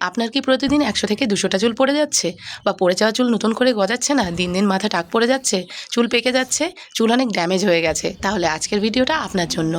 আপনার কি প্রতিদিন 100 থেকে 200টা চুল পড়ে যাচ্ছে, বা পড়ে যাওয়া চুল নতুন করে গজাচ্ছে না, দিন দিন মাথা টাক পড়ে যাচ্ছে, চুল পেকে যাচ্ছে, চুল অনেক ড্যামেজ হয়ে গেছে? তাহলে আজকের ভিডিওটা আপনার জন্য।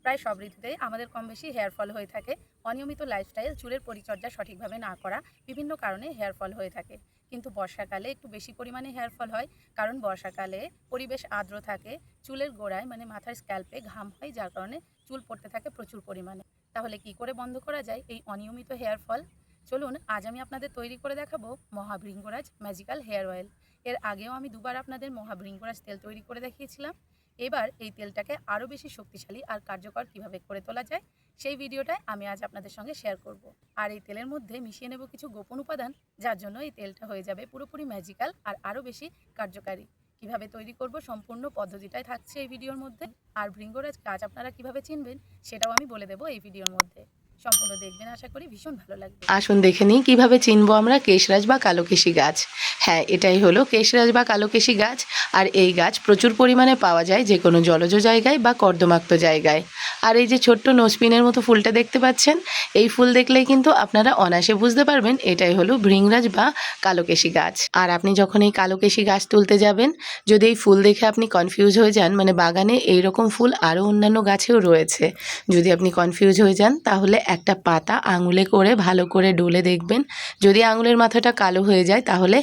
প্রায় সব ঋতুতেই আমাদের কম বেশি হেয়ার ফল হয়ে থাকে। অনিয়মিত লাইফস্টাইল, চুলের পরিচর্যা সঠিকভাবে না করা, বিভিন্ন কারণে হেয়ার ফল হয়ে থাকে। কিন্তু বর্ষাকালে একটু বেশি পরিমাণে হেয়ার ফল হয়, কারণ বর্ষাকালে পরিবেশ আর্দ্র থাকে, চুলের গোড়ায় মানে মাথার স্ক্যাল্পে ঘাম হয়, যার কারণে চুল পড়তে থাকে প্রচুর পরিমাণে। তাহলে কি করে বন্ধ করা যায় এই অনিয়মিত হেয়ার ফল? চলুন আজ আমি আপনাদের তৈরি করে দেখাবো মহাভৃঙ্গরাজ ম্যাজিক্যাল হেয়ার অয়েল। এর আগেও আমি দুবার আপনাদের মহাভৃঙ্গরাজ তেল তৈরি করে দেখিয়েছিলাম। এবার এই তেলটাকে আরও বেশি শক্তিশালী আর কার্যকর কিভাবে করে তোলা যায়, সেই ভিডিওটাই আমি আজ আপনাদের সঙ্গে শেয়ার করব। আর এই তেলের মধ্যে মিশিয়ে নেব কিছু গোপন উপাদান, যার জন্য এই তেলটা হয়ে যাবে পুরোপুরি ম্যাজিক্যাল আর আরও বেশি কার্যকারী। কিভাবে তৈরি করব সম্পূর্ণ পদ্ধতিটাই থাকছে এই ভিডিওর মধ্যে। আর ভৃঙ্গরাজ গাছ আপনারা কিভাবে চিনবেন সেটাও আমি বলে দেবো এই ভিডিওর মধ্যে। সম্পূর্ণ দেখবেন, আশা করি ভীষণ ভালো লাগবে। আসুন দেখে নিই কীভাবে চিনবো আমরা কেশরাজ বা কালোকেশী গাছ। হ্যাঁ, এটাই হলো কেশরাজ বা কালোকেশী গাছ। আর এই গাছ প্রচুর পরিমাণে পাওয়া যায় যে কোনো জলজ জায়গায় বা কর্দমাক্ত জায়গায়। আর এই যে ছোট্ট নোসপিনের মতো ফুলটা দেখতে পাচ্ছেন, এই ফুল দেখলেই কিন্তু আপনারা অনায়াসে বুঝতে পারবেন এটাই হলো ভৃঙ্গরাজ বা কালোকেশী গাছ। আর আপনি যখন এই কালোকেশী গাছ তুলতে যাবেন, যদি এই ফুল দেখে আপনি কনফিউজ হয়ে যান, মানে বাগানে এইরকম ফুল আরও অন্যান্য গাছেও রয়েছে, যদি আপনি কনফিউজ হয়ে যান তাহলে একটা পাতা আঙুলে করে ভালো করে ডলে দেখবেন। যদি আঙুলের মাথাটা কালো হয়ে যায় তাহলে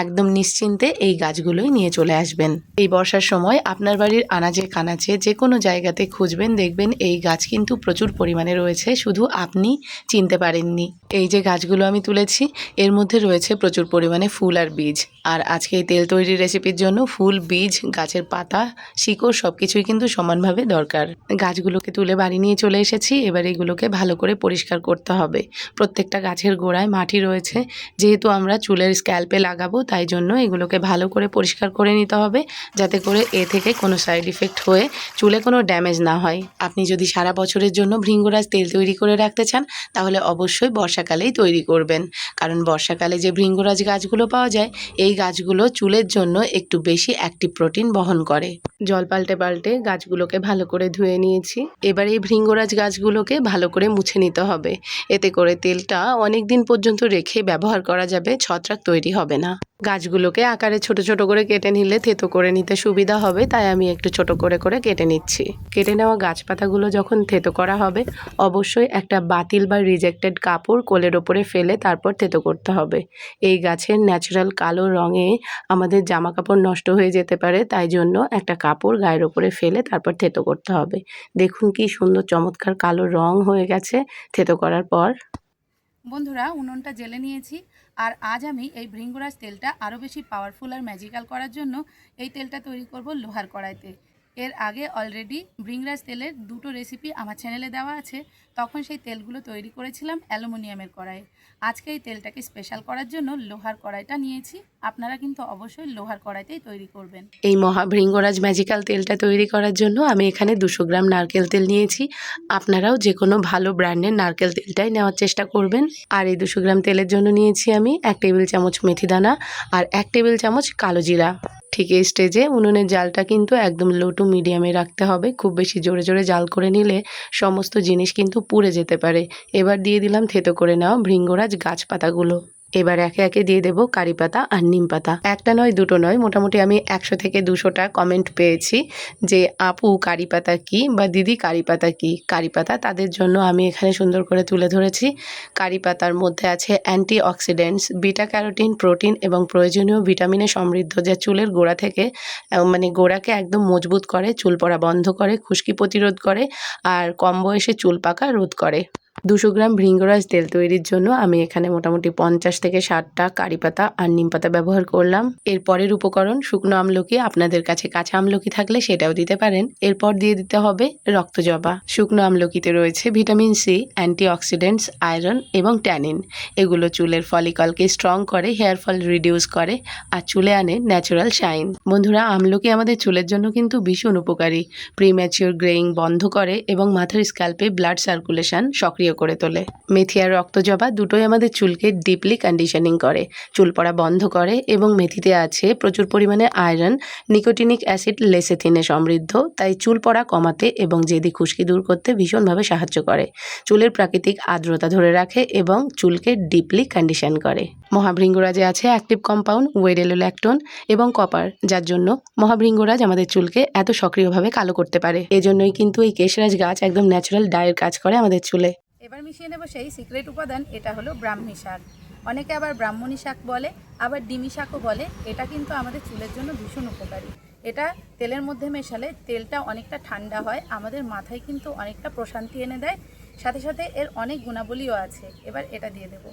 একদম নিশ্চিন্তে এই গাছগুলোই নিয়ে চলে আসবেন। এই বর্ষার সময় আপনার বাড়ির আনাচে কানাচে যে কোনো জায়গাতে খুঁজবেন, দেখবেন এই গাছ কিন্তু প্রচুর পরিমাণে রয়েছে, শুধু আপনি চিনতে পারেননি। এই যে গাছগুলো আমি তুলেছি, এর মধ্যে রয়েছে প্রচুর পরিমাণে ফুল আর বীজ। আর আজকে এই তেল তৈরির রেসিপির জন্য ফুল, বীজ, গাছের পাতা, শিকড় সব কিছুই কিন্তু সমানভাবে দরকার। গাছগুলোকে তুলে বাড়ি নিয়ে চলে এসেছি। এবার এগুলোকে ভালো করে পরিষ্কার করতে হবে। প্রত্যেকটা গাছের গোড়ায় মাটি রয়েছে, যেহেতু আমরা চুলের স্ক্যাল্পে লাগাবো তাই জন্য এগুলোকে ভালো করে পরিষ্কার করে নিতে হবে, যাতে করে এ থেকে কোনো সাইড ইফেক্ট হয়ে চুলে কোনো ড্যামেজ না হয়। আপনি যদি সারা বছরের জন্য ভৃঙ্গরাজ তেল তৈরি করে রাখতে চান তাহলে অবশ্যই বর্ষাকালেই তৈরি করবেন, কারণ বর্ষাকালে যে ভৃঙ্গরাজ গাছগুলো পাওয়া যায় এই গাছগুলো চুলের জন্য একটু বেশি অ্যাক্টিভ প্রোটিন বহন করে। জল পাল্টে পাল্টে গাছগুলোকে ভালো করে ধুয়ে নিয়েছি। এবার এই ভৃঙ্গরাজ গাছগুলোকে ভালো করে মুছে নিতে হবে, এতে করে তেলটা অনেক দিন পর্যন্ত রেখে ব্যবহার করা যাবে, ছত্রাক তৈরি হবে না। গাছগুলোকে আকারে ছোট ছোট করে কেটে নিলে থেতো করে নিতে সুবিধা হবে, তাই আমি একটু ছোট করে করে কেটে নিচ্ছি। কেটে নেওয়া গাছপাতাগুলো যখন থেতো করা হবে অবশ্যই একটা বাতিল বা রিজেক্টেড কাপড় কোলের ওপরে ফেলে তারপর থেতো করতে হবে। এই গাছের ন্যাচারাল কালো রঙে আমাদের জামা কাপড় নষ্ট হয়ে যেতে পারে, তাই জন্য একটা কাপড় গায়ের ওপরে ফেলে তারপর থেতো করতে হবে। দেখুন কি সুন্দর চমৎকার কালো রং হয়ে গেছে থেতো করার পর। বন্ধুরা, উনুনটা জ্বেলে নিয়েছি। আর আজ আমি এই ভৃঙ্গরাজ তেলটা আরও বেশি পাওয়ারফুল আর ম্যাজিক্যাল করার জন্য এই তেলটা তৈরি করব লোহার কড়াইতে। এর আগে অলরেডি ভৃঙ্গরাজ তেলের দুটো রেসিপি আমার চ্যানেলে দেওয়া আছে, তখন সেই তেলগুলো তৈরি করেছিলাম অ্যালুমিনিয়ামের কড়াইয়ে। আজকে এই তেলটাকে স্পেশাল করার জন্য লোহার কড়াইটা নিয়েছি। আপনারা কিন্তু অবশ্যই লোহার কড়াইতেই তৈরি করবেন। এই মহাভৃঙ্গরাজ ম্যাজিক্যাল তেলটা তৈরি করার জন্য আমি এখানে 200 গ্রাম নারকেল তেল নিয়েছি। আপনারাও যে কোনো ভালো ব্র্যান্ডের নারকেল তেলটাই নেওয়ার চেষ্টা করবেন। আর এই 200 গ্রাম তেলের জন্য নিয়েছি আমি 1 টেবিল চামচ মেথি দানা আর 1 টেবিল চামচ কালো জিরা। ঠিক এই স্টেজে উনুনের জালটা কিন্তু একদম লো টু মিডিয়ামে রাখতে হবে। খুব বেশি জোরে জোরে জাল করে নিলে সমস্ত জিনিস কিন্তু পুড়ে যেতে পারে। এবার দিয়ে দিলাম থেতো করে নেওয়া ভৃঙ্গরাজ গাছপাতাগুলো। এবার একে একে দিয়ে দেবো কারি পাতা আর নিম পাতা। একটা নয় দুটো নয়, মোটামুটি আমি 100 থেকে 200টা কমেন্ট পেয়েছি যে আপু কারি পাতা কী, বা দিদি কারি পাতা কী। কারি পাতা তাদের জন্য আমি এখানে সুন্দর করে তুলে ধরেছি। কারি পাতার মধ্যে আছে anti oxidants, beta carotene, protein এবং প্রয়োজনীয় ভিটামিনে সমৃদ্ধ, যা চুলের গোড়া থেকে মানে গোড়াকে একদম মজবুত করে, চুল পড়া বন্ধ করে, খুশকি প্রতিরোধ করে আর কম বয়সে চুল পাকা রোধ করে। 200 গ্রাম ভৃঙ্গরাজ তেল তৈরির জন্য আমি এখানে মোটামুটি 50 থেকে 60টা কারি পাতা আর নিম পাতা ব্যবহার করলাম। এর পরের উপকরণ শুকনো আমলকি, আপনাদের কাছে কাঁচা আমলকি থাকলে সেটাও দিতে পারেন। এরপর দিয়ে দিতে হবে রক্তজবা। শুকনো আমলকিতে রয়েছে ভিটামিন সি, অ্যান্টিঅক্সিডেন্টস, আয়রন এবং ট্যানিন। এগুলো চুলের ফলিকলকে স্ট্রং করে, হেয়ার ফল রিডিউস করে আর চুলে আনে ন্যাচারাল শাইন। বন্ধুরা, আমলকি আমাদের চুলের জন্য কিন্তু ভীষণ উপকারী। প্রিম্যাচিওর গ্রেইং বন্ধ করে এবং মাথার স্ক্যাল্পে ব্লাড সার্কুলেশন সক্রিয় কালচে করে তোলে। মেথি আর রক্তজবা দুটোই আমাদের চুলকে ডিপলি কন্ডিশনিং করে, চুল পড়া বন্ধ করে এবং মেথিতে আছে প্রচুর পরিমাণে আয়রন, নিকোটিনিক অ্যাসিড লেসেথিনে সমৃদ্ধ, তাই চুল পড়া কমাতে এবং জেদি খুশকি দূর করতে ভীষণভাবে সাহায্য করে, চুলের প্রাকৃতিক আর্দ্রতা ধরে রাখে এবং চুলকে ডিপলি কন্ডিশন করে। মহাভৃঙ্গরাজে আছে অ্যাক্টিভ কম্পাউন্ড ওয়েডেলোল্যাক্টোন এবং কপার, যার জন্য মহাভৃঙ্গরাজ আমাদের চুলকে এত সক্রিয়ভাবে কালো করতে পারে। এজন্যই কিন্তু এই কেশরাজ গাছ একদম ন্যাচারাল ডায়ের কাজ করে আমাদের চুলে। এবার মিশিয়ে নেব সেই সিক্রেট উপাদান, এটা হলো ব্রাহ্মী শাক। অনেকে আবার ব্রাহ্মণী শাক বলে, আবার ডিমি শাকও বলে। এটা কিন্তু আমাদের চুলের জন্য ভীষণ উপকারী। এটা তেলের মধ্যে মেশালে তেলটা অনেকটা ঠান্ডা হয়, আমাদের মাথায় কিন্তু অনেকটা প্রশান্তি এনে দেয়, সাথে সাথে এর অনেক গুণাবলীও আছে। এবার এটা দিয়ে দেবো।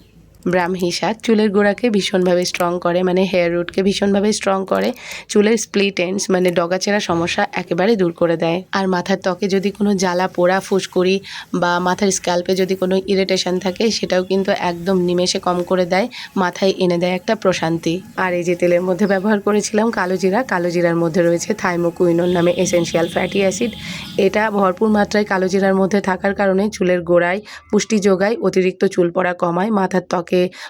ব্রাহ্মী শাক চুলের গোড়াকে ভীষণভাবে স্ট্রং করে, মানে হেয়ার রুটকে ভীষণভাবে স্ট্রং করে, চুলের স্প্লিট এন্ডস মানে ডগাচেরা সমস্যা একেবারে দূর করে দেয়। আর মাথার ত্বকে যদি কোনো জ্বালা পোড়া, ফুসকুড়ি বা মাথার স্ক্যাল্পে যদি কোনো ইরিটেশন থাকে সেটাও কিন্তু একদম নিমেষে কম করে দেয়, মাথায় এনে দেয় একটা প্রশান্তি। আর এই যে তেলের মধ্যে ব্যবহার করেছিলাম কালো জিরা, কালো জিরার মধ্যে রয়েছে থাইমোকুইনোন নামে এসেনশিয়াল ফ্যাটি অ্যাসিড। এটা ভরপুর মাত্রায় কালো জিরার মধ্যে থাকার কারণে চুলের গোড়ায় পুষ্টি যোগায়, অতিরিক্ত চুল পড়া কমায়, মাথার ত্বকে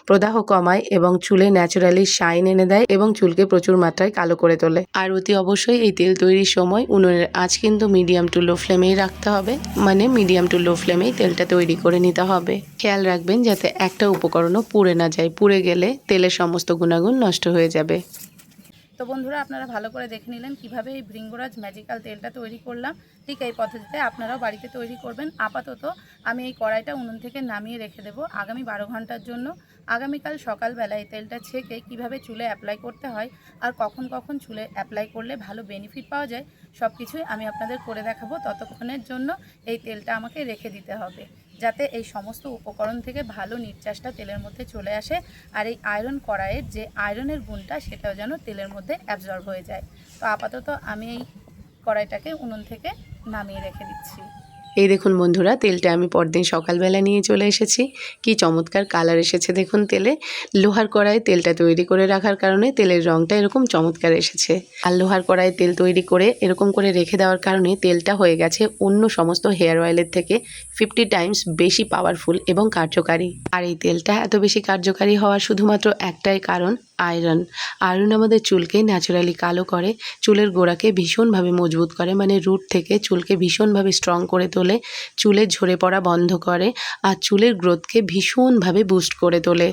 প্রদাহ কমায় এবং চুলে ন্যাচারালি শাইন এনে দেয় এবং চুলকে প্রচুর মাত্রায় কালো করে তোলে। আর অতি অবশ্যই এই তেল তৈরির সময় উনুনের আঁচ কিন্তু মিডিয়াম টু লো ফ্লেমেই রাখতে হবে, মানে মিডিয়াম টু লো ফ্লেমেই তেলটা তৈরি করে নিতে হবে। খেয়াল রাখবেন যাতে একটা উপকরণও পুড়ে না যায়, পুড়ে গেলে তেলের সমস্ত গুণাগুণ নষ্ট হয়ে যাবে। তো বন্ধুরা, আপনারা ভালো করে দেখে নিলেন কিভাবে এই ভৃঙ্গরাজ ম্যাজিক্যাল তেলটা তৈরি করলাম। ঠিক এই পদ্ধতিতে আপনারাও বাড়িতে তৈরি করবেন। আপাতত আমি এই কড়াইটা উনুন থেকে নামিয়ে রেখে দেবো আগামী 12 ঘন্টার জন্য। আগামীকাল সকালবেলা এই তেলটা ছেঁকে কিভাবে চুলে অ্যাপ্লাই করতে হয় আর কখন কখন চুলে অ্যাপ্লাই করলে ভালো বেনিফিট পাওয়া যায় সব কিছুই আমি আপনাদের করে দেখাবো। ততক্ষণের জন্য এই তেলটা আমাকে রেখে দিতে হবে, যাতে এই সমস্ত উপকরণ থেকে ভালো নির্যাসটা তেলের মধ্যে চলে আসে আর এই আয়রন কড়াইয়ের যে আয়রনের গুণটা সেটাও যেন তেলের মধ্যে অ্যাবজর্ব হয়ে যায়। তো আপাতত আমি এই কড়াইটাকে উনুন থেকে নামিয়ে রেখে দিচ্ছি। এই দেখুন বন্ধুরা, তেলটা আমি পরদিন সকালবেলা নিয়ে চলে এসেছি। কি চমৎকার কালার এসেছে দেখুন তেলে। লোহার কড়াইয়ে তেলটা তৈরি করে রাখার কারণে তেলের রঙটা এরকম চমৎকার এসেছে। আর লোহার কড়াইয়ে তেল তৈরি করে এরকম করে রেখে দেওয়ার কারণে তেলটা হয়ে গেছে অন্য সমস্ত হেয়ার অয়েলের থেকে 50 টাইমস বেশি পাওয়ারফুল এবং কার্যকারী। আর এই তেলটা এত বেশি কার্যকারী হওয়ার শুধুমাত্র একটাই কারণ, আয়রন। আয়রন আমাদের চুলকে ন্যাচারালি কালো করে, চুলের গোড়াকে ভীষণভাবে মজবুত করে, মানে রুট থেকে চুলকে ভীষণভাবে স্ট্রং করে তোলে, চুলের ঝরে পড়া বন্ধ করে আর চুলের গ্রোথকে ভীষণভাবে বুস্ট করে তোলে।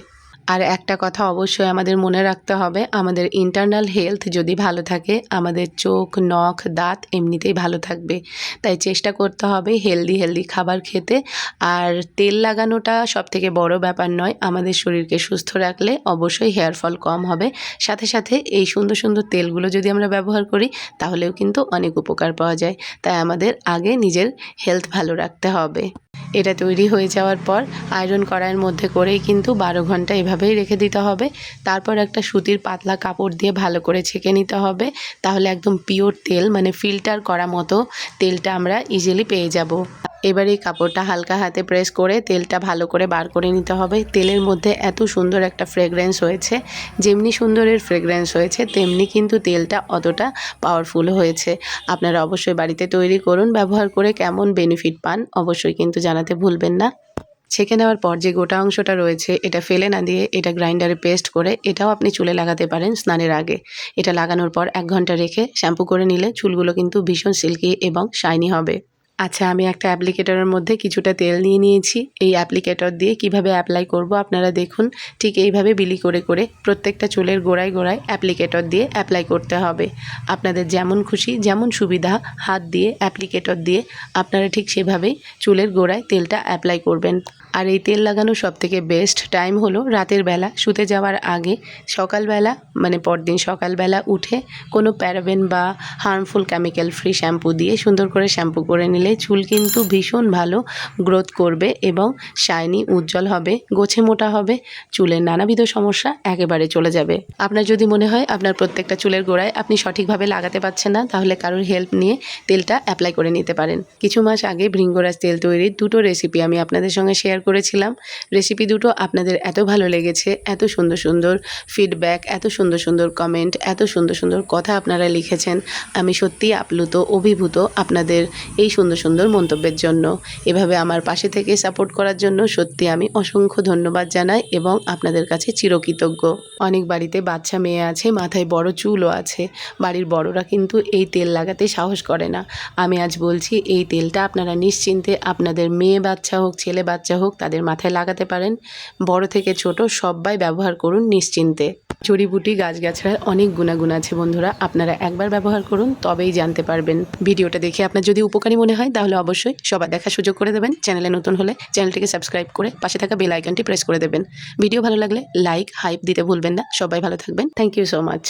আর একটা কথা অবশ্যই আমাদের মনে রাখতে হবে, আমাদের ইন্টারনাল হেলথ যদি ভালো থাকে আমাদের চোখ, নখ, দাঁত এমনিতেই ভালো থাকবে। তাই চেষ্টা করতে হবে হেলদি খাবার খেতে। আর তেল লাগানোটা সবথেকে বড় ব্যাপার নয়, আমাদের শরীরকে সুস্থ রাখলে অবশ্যই হেয়ার ফল কম হবে। সাথে সাথে এই সুন্দর সুন্দর তেলগুলো যদি আমরা ব্যবহার করি তাহলেও কিন্তু অনেক উপকার পাওয়া যায়। তাই আমাদের আগে নিজের হেলথ ভালো রাখতে হবে। এটা তৈরি হয়ে যাওয়ার পর আয়রন কড়াইয়ের মধ্যে করেই কিন্তু 12 ঘন্টা এভাবেই রেখে দিতে হবে। তারপর একটা সুতির পাতলা কাপড় দিয়ে ভালো করে ছেঁকে নিতে হবে, তাহলে একদম পিওর তেল মানে ফিল্টার করা মতো তেলটা আমরা ইজিলি পেয়ে যাব। এবার এই কাপড়টা হালকা হাতে প্রেস করে তেলটা ভালো করে বার করে নিতে হবে। তেলের মধ্যে এত সুন্দর একটা ফ্রেগরেন্স হয়েছে, যেমনি সুন্দরের ফ্রেগরেন্স হয়েছে তেমনি কিন্তু তেলটা অতটা পাওয়ারফুল হয়েছে। আপনারা অবশ্যই বাড়িতে তৈরি করুন, ব্যবহার করে কেমন বেনিফিট পান অবশ্যই কিন্তু জানাতে ভুলবেন না। ছেঁকে নেওয়ার পর যে গোটা অংশটা রয়েছে এটা ফেলে না দিয়ে এটা গ্রাইন্ডারে পেস্ট করে এটাও আপনি চুলে লাগাতে পারেন স্নানের আগে। এটা লাগানোর পর 1 ঘন্টা রেখে শ্যাম্পু করে নিলে চুলগুলো কিন্তু ভীষণ সিল্কি এবং শাইনি হবে। আচ্ছা, আমি একটা অ্যাপ্লিকেটরের মধ্যে কিছুটা তেল নিয়ে নিয়েছি। এই অ্যাপ্লিকেটর দিয়ে কিভাবে অ্যাপ্লাই করব আপনারা দেখুন। ঠিক এইভাবে বিলি করে করে প্রত্যেকটা চুলের গোড়ায় গোড়ায় অ্যাপ্লিকেটর দিয়ে অ্যাপ্লাই করতে হবে। আপনাদের যেমন খুশি, যেমন সুবিধা হাত দিয়ে অ্যাপ্লিকেটর দিয়ে আপনারা ঠিক সেভাবেই চুলের গোড়ায় তেলটা অ্যাপ্লাই করবেন। আর এই তেল লাগানোর সবথেকে বেস্ট টাইম হলো রাতের বেলা, শুতে যাওয়ার আগে। সকালবেলা মানে পরদিন সকালবেলা উঠে কোনো প্যারাবেন বা হার্মফুল কেমিক্যাল ফ্রি শ্যাম্পু দিয়ে সুন্দর করে শ্যাম্পু করে নিলে চুল কিন্তু ভীষণ ভালো গ্রোথ করবে এবং শাইনি উজ্জ্বল হবে, গোছে মোটা হবে, চুলের নানাবিধ সমস্যা একেবারে চলে যাবে। আপনার যদি মনে হয় আপনার প্রত্যেকটা চুলের গোড়ায় আপনি সঠিকভাবে লাগাতে পারছেন না, তাহলে কারোর হেল্প নিয়ে তেলটা অ্যাপ্লাই করে নিতে পারেন। কিছু মাস আগে ভৃঙ্গরাজ তেল তৈরির 2টো রেসিপি আমি আপনাদের সঙ্গে শেয়ার করেছিলাম। রেসিপি দুটো আপনাদের এত ভালো লেগেছে, এত সুন্দর সুন্দর ফিডব্যাক, এত সুন্দর সুন্দর কমেন্ট, এত সুন্দর সুন্দর কথা আপনারা লিখেছেন। আমি সত্যিই আপ্লুত, অভিভূত আপনাদের এই সুন্দর সুন্দর মন্তব্যের জন্য। এভাবে আমার পাশে থেকে সাপোর্ট করার জন্য সত্যি আমি অসংখ্য ধন্যবাদ জানাই এবং আপনাদের কাছে চিরকৃতজ্ঞ। অনেক বাড়িতে বাচ্চা মেয়ে আছে, মাথায় বড় চুলও আছে। বাড়ির বড়রা কিন্তু এই তেল লাগাতে সাহস করে না। আমি আজ বলছি এই তেলটা আপনারা নিশ্চিন্তে আপনাদের মেয়ে বাচ্চা হোক, ছেলে বাচ্চা হোক, তাদের মাথায় লাগাতে পারেন। বড় থেকে ছোট সবাই ব্যবহার করুন নিশ্চিন্তে। জড়িবুটি গাছগাছড়ার অনেক গুণাগুণ আছে বন্ধুরা, আপনারা একবার ব্যবহার করুন তবেই জানতে পারবেন। ভিডিওটা দেখে আপনার যদি উপকারী মনে হয় তাহলে অবশ্যই সবার দেখার সুযোগ করে দেবেন। চ্যানেলে নতুন হলে চ্যানেলটিকে সাবস্ক্রাইব করে পাশে থাকা বেল আইকনটি প্রেস করে দেবেন। ভিডিও ভালো লাগলে লাইক হাইপ দিতে ভুলবেন না। সবাই ভালো থাকবেন। Thank you so much.